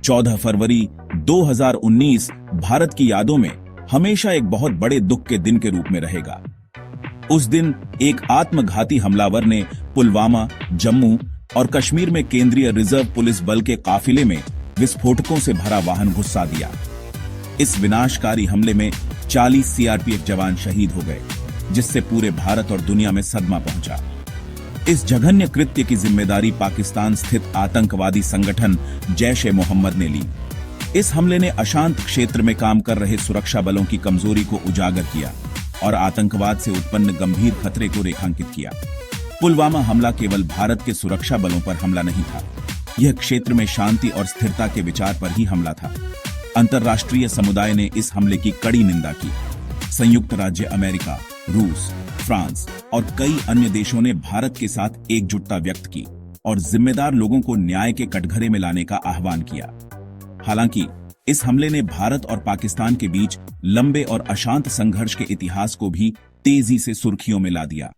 14 फरवरी 2019 भारत की यादों में हमेशा एक बहुत बड़े दुख के दिन के रूप में रहेगा। उस दिन एक आत्मघाती हमलावर ने पुलवामा, जम्मू और कश्मीर में केंद्रीय रिजर्व पुलिस बल के काफिले में विस्फोटकों से भरा वाहन घुसा दिया। इस विनाशकारी हमले में 40 सीआरपीएफ जवान शहीद हो गए, जिससे पूरे भारत और दुनिया में सदमा पहुंचा। इस जघन्य कृत्य की जिम्मेदारी पाकिस्तान स्थित आतंकवादी संगठन जैश ए मोहम्मद ने ली। इस हमले ने अशांत क्षेत्र में काम कर रहे सुरक्षा बलों की कमजोरी को उजागर किया और आतंकवाद से उत्पन्न गंभीर खतरे को रेखांकित किया। पुलवामा हमला केवल भारत के सुरक्षा बलों पर हमला नहीं था, यह क्षेत्र में शांति और स्थिरता के विचार पर ही हमला था। अंतर्राष्ट्रीय समुदाय ने इस हमले की कड़ी निंदा की। संयुक्त राज्य अमेरिका, रूस, फ्रांस और कई अन्य देशों ने भारत के साथ एकजुटता व्यक्त की और जिम्मेदार लोगों को न्याय के कटघरे में लाने का आह्वान किया। हालांकि इस हमले ने भारत और पाकिस्तान के बीच लंबे और अशांत संघर्ष के इतिहास को भी तेजी से सुर्खियों में ला दिया।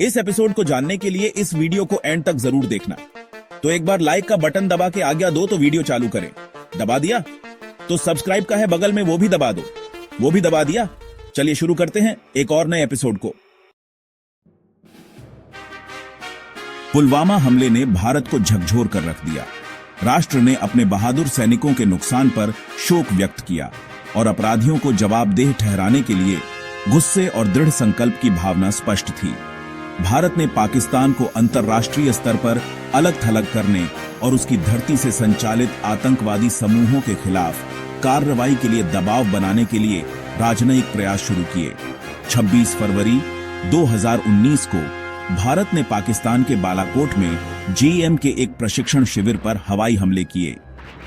इस एपिसोड को जानने के लिए इस वीडियो को एंड तक जरूर देखना। तो एक बार लाइक का बटन दबा के आज्ञा दो तो वीडियो चालू करें। दबा दिया? तो सब्सक्राइब का है बगल में वो भी दबा दो। वो भी दबा दिया? चलिए शुरू करते हैं एक और नए एपिसोड को। पुलवामा हमले ने भारत को झकझोर कर रख दिया। राष्ट्र ने अपने बहादुर सैनिकों के नुकसान पर शोक व्यक्त किया और अपराधियों को जवाबदेह ठहराने के लिए गुस्से और दृढ़ संकल्प की भावना स्पष्ट थी। भारत ने पाकिस्तान को अंतर्राष्ट्रीय स्तर पर अलग थलग करने और उसकी धरती से संचालित आतंकवादी समूहों के खिलाफ कार्रवाई के लिए दबाव बनाने के लिए राजनयिक प्रयास शुरू किए। 26 फरवरी 2019 को भारत ने पाकिस्तान के बालाकोट में जेएम के एक प्रशिक्षण शिविर पर हवाई हमले किए।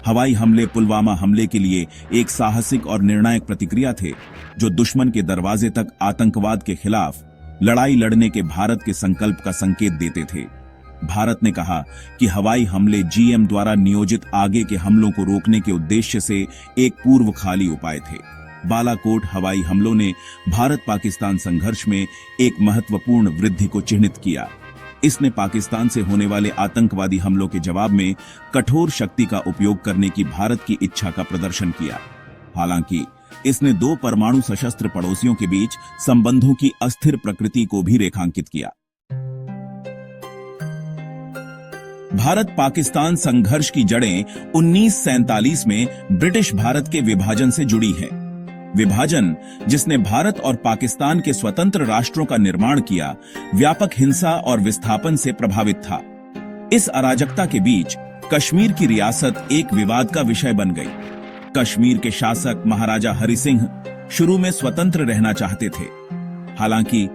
हवाई हमले पुलवामा हमले के लिए एक साहसिक और निर्णायक प्रतिक्रिया थे, जो दुश्मन के दरवाजे तक आतंकवाद के खिलाफ लड़ाई लड़ने के भारत के संकल्प का संकेत देते थे। भारत ने कहा कि हवाई हमले जेएम द्वारा नियोजित आगे के हमलों को रोकने के उद्देश्य से एक पूर्वखाली उपाय थे। बालाकोट हवाई हमलों ने भारत पाकिस्तान संघर्ष में एक महत्वपूर्ण वृद्धि को चिह्नित किया। इसने पाकिस्तान से होने वाले आतंकवादी हमलों के जवाब में कठोर शक्ति का उपयोग करने की भारत की इच्छा का प्रदर्शन किया। हालांकि इसने दो परमाणु सशस्त्र पड़ोसियों के बीच संबंधों की अस्थिर प्रकृति को भी रेखांकित किया। भारत पाकिस्तान संघर्ष की जड़ें 1947 में ब्रिटिश भारत के विभाजन से जुड़ी हैं। विभाजन, जिसने भारत और पाकिस्तान के स्वतंत्र राष्ट्रों का निर्माण किया, व्यापक हिंसा और विस्थापन से प्रभावित था। इस अराजकता के बीच कश्मीर की रियासत एक विवाद का विषय बन गई। कश्मीर के शासक महाराजा हरि सिंह शुरू में स्वतंत्र रहना चाहते थे। हालांकि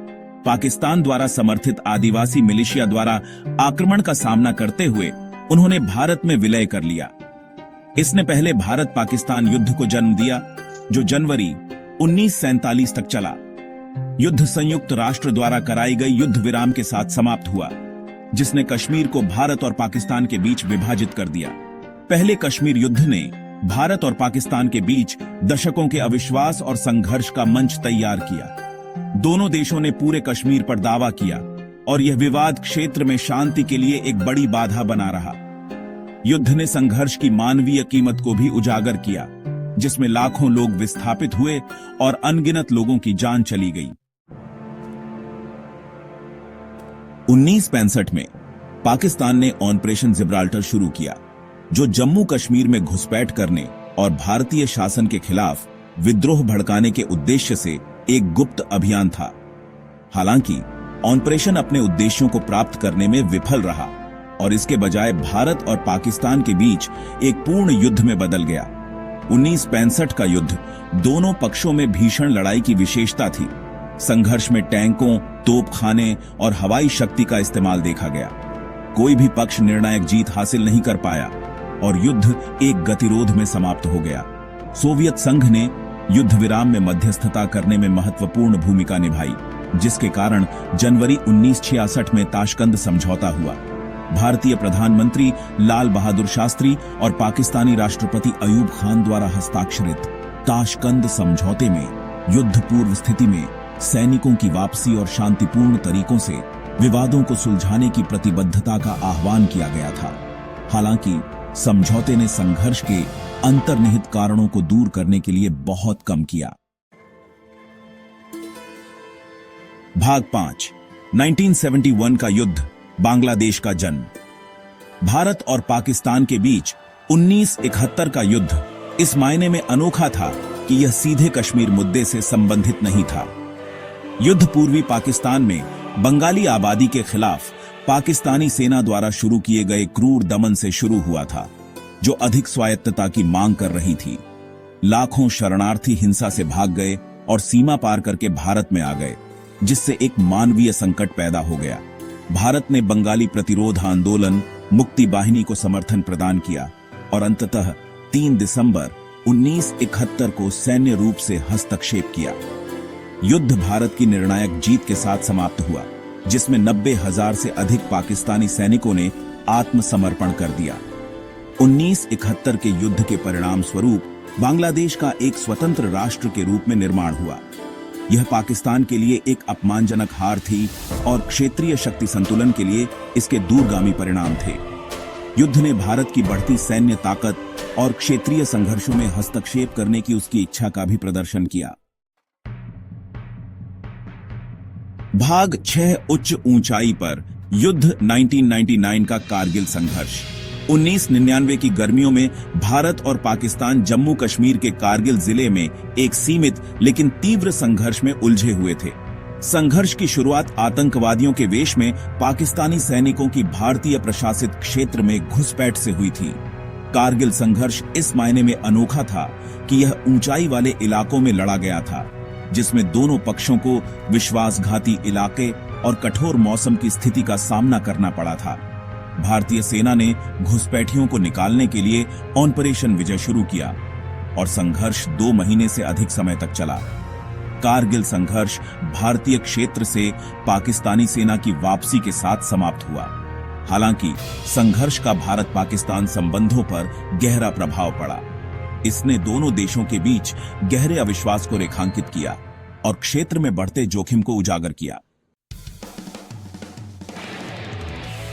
पाकिस्तान द्वारा समर्थित आदिवासी मिलिशिया द्वारा आक्रमण का सामना करते हुए उन्होंने भारत में विलय कर लिया। इसने पहले भारत पाकिस्तान युद्ध को जन्म दिया, जो जनवरी 1947 तक चला। युद्ध संयुक्त राष्ट्र द्वारा कराई गई युद्ध विराम के साथ समाप्त हुआ, जिसने कश्मीर को भारत और पाकिस्तान के बीच विभाजित कर दिया। पहले कश्मीर युद्ध ने भारत और पाकिस्तान के बीच दशकों के अविश्वास और संघर्ष का मंच तैयार किया। दोनों देशों ने पूरे कश्मीर पर दावा किया और यह विवाद क्षेत्र में शांति के लिए एक बड़ी बाधा बना रहा। युद्ध ने संघर्ष की मानवीय कीमत को भी उजागर किया, जिसमें लाखों लोग विस्थापित हुए और अनगिनत लोगों की जान चली गई। 1965 में पाकिस्तान ने ऑपरेशन जिब्राल्टर शुरू किया, जो जम्मू कश्मीर में घुसपैठ करने और भारतीय शासन के खिलाफ विद्रोह भड़काने के उद्देश्य से एक गुप्त अभियान था। हालांकि ऑपरेशन अपने उद्देश्यों को प्राप्त करने में विफल रहा और इसके बजाय भारत और पाकिस्तान के बीच एक पूर्ण युद्ध में बदल गया। 1965 का युद्ध दोनों पक्षों में भीषण लड़ाई की विशेषता थी। संघर्ष में टैंकों, तोपखाने और हवाई शक्ति का इस्तेमाल देखा गया। कोई भी पक्ष निर्णायक जीत हासिल नहीं कर पाया और युद्ध एक गतिरोध में समाप्त हो गया। सोवियत संघ ने युद्ध विराम में मध्यस्थता करने में महत्वपूर्ण भूमिका निभाई, जिसके कारण जनवरी 1966 में ताशकंद समझौता हुआ। भारतीय प्रधानमंत्री लाल बहादुर शास्त्री और पाकिस्तानी राष्ट्रपति अयूब खान द्वारा हस्ताक्षरित ताशकंद समझौते में युद्ध पूर्व स्थिति में सैनिकों की वापसी और शांतिपूर्ण तरीकों से विवादों को सुलझाने की प्रतिबद्धता का आह्वान किया गया था। हालांकि समझौते ने संघर्ष के अंतर्निहित कारणों को दूर करने के लिए बहुत कम किया। भाग 5, 1971 का युद्ध, बांग्लादेश का जन्म। भारत और पाकिस्तान के बीच 1971 का युद्ध इस मायने में अनोखा था कि यह सीधे कश्मीर मुद्दे से संबंधित नहीं था। युद्ध पूर्वी पाकिस्तान में बंगाली आबादी के खिलाफ पाकिस्तानी सेना द्वारा शुरू किए गए क्रूर दमन से शुरू हुआ था, जो अधिक स्वायत्तता की मांग कर रही थी। लाखों शरणार्थी हिंसा से भाग गए और सीमा पार करके भारत में आ गए, जिससे एक मानवीय संकट पैदा हो गया। भारत ने बंगाली प्रतिरोध आंदोलन मुक्ति बाहिनी को समर्थन प्रदान किया और अंततः 3 दिसंबर 1971 को सैन्य रूप से हस्तक्षेप किया। युद्ध भारत की निर्णायक जीत के साथ समाप्त हुआ, जिसमें 90,000 से अधिक पाकिस्तानी सैनिकों ने आत्मसमर्पण कर दिया। 1971 के युद्ध के परिणाम स्वरूप बांग्लादेश का एक स्वतंत्र राष्ट्र के रूप में निर्माण हुआ। यह पाकिस्तान के लिए एक अपमानजनक हार थी और क्षेत्रीय शक्ति संतुलन के लिए इसके दूरगामी परिणाम थे। युद्ध ने भारत की बढ़ती सैन्य ताकत और क्षेत्रीय संघर्षों में हस्तक्षेप करने की उसकी इच्छा का भी प्रदर्शन किया। भाग 6, उच्च ऊंचाई पर युद्ध, 1999 का कारगिल संघर्ष। 1999 की गर्मियों में भारत और पाकिस्तान जम्मू कश्मीर के कारगिल जिले में एक सीमित लेकिन तीव्र संघर्ष में उलझे हुए थे। संघर्ष की शुरुआत आतंकवादियों के वेश में पाकिस्तानी सैनिकों की भारतीय प्रशासित क्षेत्र में घुसपैठ से हुई थी। कारगिल संघर्ष इस मायने में अनोखा था कि यह ऊंचाई वाले इलाकों में लड़ा गया था, जिसमें दोनों पक्षों को विश्वासघाती इलाके और कठोर मौसम की स्थिति का सामना करना पड़ा था। भारतीय सेना ने घुसपैठियों को निकालने के लिए ऑपरेशन विजय शुरू किया और संघर्ष 2 महीने से अधिक समय तक चला। कारगिल संघर्ष भारतीय क्षेत्र से पाकिस्तानी सेना की वापसी के साथ समाप्त हुआ। हालांकि संघर्ष का भारत पाकिस्तान संबंधों पर गहरा प्रभाव पड़ा। इसने दोनों देशों के बीच गहरे अविश्वास को रेखांकित किया और क्षेत्र में बढ़ते जोखिम को उजागर किया।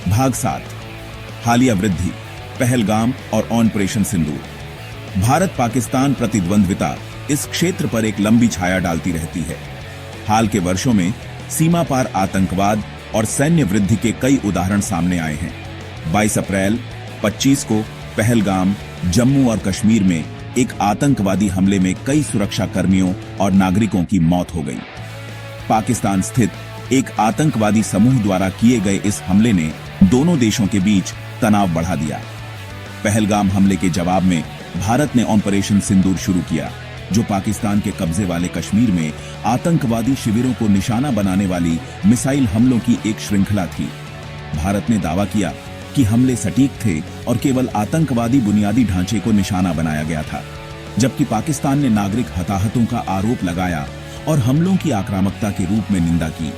भाग 7, हालिया वृद्धि, पहलगाम और ऑपरेशन सिंदूर। भारत पाकिस्तान प्रतिद्वंद्विता इस क्षेत्र पर एक लंबी छाया डालती रहती है। हाल के वर्षों में सीमा पार आतंकवाद और सैन्य वृद्धि के कई उदाहरण सामने आए हैं। 22 अप्रैल 25 को पहलगाम, जम्मू और कश्मीर में एक आतंकवादी हमले में कई सुरक्षा कर्मियों और नागरिकों की मौत हो गई। पाकिस्तान स्थित एक आतंकवादी समूह द्वारा किए गए इस हमले ने दोनों देशों के बीच तनाव बढ़ा दिया। पहलगाम हमले के जवाब में भारत ने ऑपरेशन सिंदूर शुरू किया, जो पाकिस्तान के कब्जे वाले कश्मीर में आतंकवादी शिविरों को निशाना बनाने वाली मिसाइल हमलों की एक श्रृंखला थी। भारत ने दावा किया कि हमले सटीक थे और केवल आतंकवादी बुनियादी ढांचे को निशाना बनाया गया था, जबकि पाकिस्तान ने नागरिक हताहतों का आरोप लगाया और हमलों की आक्रामकता के रूप में निंदा की।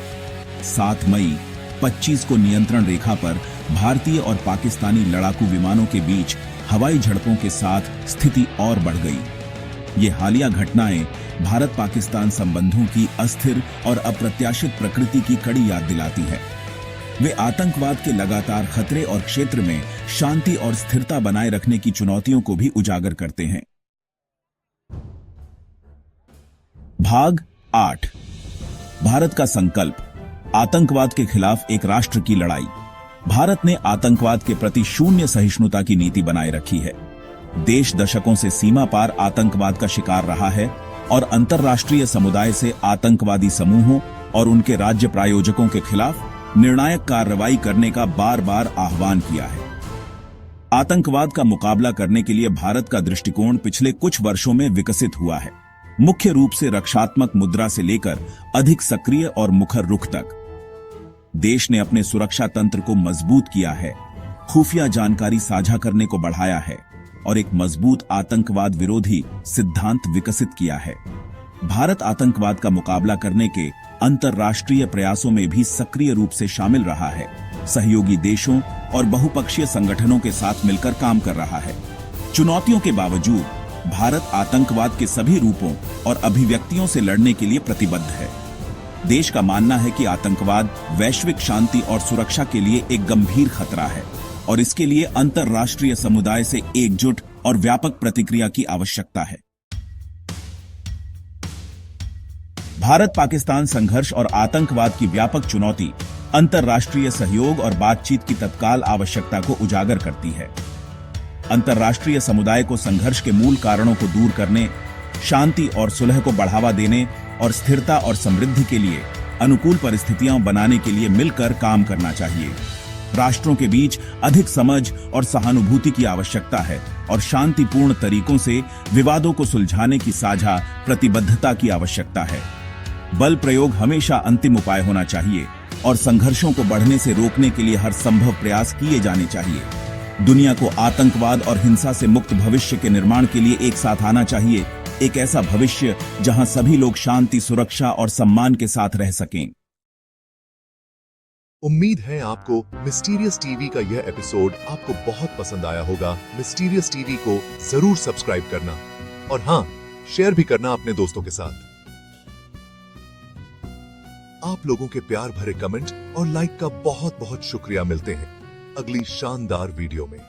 7 मई 25 को नियंत्रण रेखा पर भारतीय और पाकिस्तानी लड़ाकू विमानों के बीच हवाई झड़पों के साथ स्थिति और बढ़ गई। ये हालिया घटनाएं भारत पाकिस्तान संबंधों की अस्थिर और अप्रत्याशित प्रकृति की कड़ी याद दिलाती है। वे आतंकवाद के लगातार खतरे और क्षेत्र में शांति और स्थिरता बनाए रखने की चुनौतियों को भी उजागर करते हैं। भाग 8, भारत का संकल्प, आतंकवाद के खिलाफ एक राष्ट्र की लड़ाई। भारत ने आतंकवाद के प्रति शून्य सहिष्णुता की नीति बनाए रखी है। देश दशकों से सीमा पार आतंकवाद का शिकार रहा है और अंतर्राष्ट्रीय समुदाय से आतंकवादी समूहों और उनके राज्य प्रायोजकों के खिलाफ निर्णायक कार्रवाई करने का बार बार आह्वान किया है। आतंकवाद का मुकाबला करने के लिए भारत का दृष्टिकोण पिछले कुछ वर्षों में विकसित हुआ है, मुख्य रूप से रक्षात्मक मुद्रा से लेकर अधिक सक्रिय और मुखर रुख तक। देश ने अपने सुरक्षा तंत्र को मजबूत किया है, खुफिया जानकारी साझा करने को बढ़ाया है और एक मजबूत आतंकवाद विरोधी सिद्धांत विकसित किया है। भारत आतंकवाद का मुकाबला करने के अंतर्राष्ट्रीय प्रयासों में भी सक्रिय रूप से शामिल रहा है, सहयोगी देशों और बहुपक्षीय संगठनों के साथ मिलकर काम कर रहा है। चुनौतियों के बावजूद भारत आतंकवाद के सभी रूपों और अभिव्यक्तियों से लड़ने के लिए प्रतिबद्ध है। देश का मानना है कि आतंकवाद वैश्विक शांति और सुरक्षा के लिए एक गंभीर खतरा है और इसके लिए अंतर्राष्ट्रीय समुदाय से एकजुट और व्यापक प्रतिक्रिया की आवश्यकता है। भारत पाकिस्तान संघर्ष और आतंकवाद की व्यापक चुनौती अंतर्राष्ट्रीय सहयोग और बातचीत की तत्काल आवश्यकता को उजागर करती है। अंतर्राष्ट्रीय समुदाय को संघर्ष के मूल कारणों को दूर करने, शांति और सुलह को बढ़ावा देने और स्थिरता और समृद्धि के लिए अनुकूल परिस्थितियां बनाने के लिए मिलकर काम करना चाहिए। राष्ट्रों के बीच अधिक समझ और सहानुभूति की आवश्यकता है और शांतिपूर्ण तरीकों से विवादों को सुलझाने की साझा प्रतिबद्धता की आवश्यकता है। बल प्रयोग हमेशा अंतिम उपाय होना चाहिए और संघर्षों को बढ़ने से रोकने के लिए हर संभव प्रयास किए जाने चाहिए। दुनिया को आतंकवाद और हिंसा से मुक्त भविष्य के निर्माण के लिए एक साथ आना चाहिए, एक ऐसा भविष्य जहां सभी लोग शांति, सुरक्षा और सम्मान के साथ रह सकें। उम्मीद है आपको मिस्टीरियस टीवी का यह एपिसोड आपको बहुत पसंद आया होगा। मिस्टीरियस टीवी को जरूर सब्सक्राइब करना और हाँ, शेयर भी करना अपने दोस्तों के साथ। आप लोगों के प्यार भरे कमेंट और लाइक का बहुत बहुत शुक्रिया। मिलते हैं अगली शानदार वीडियो में।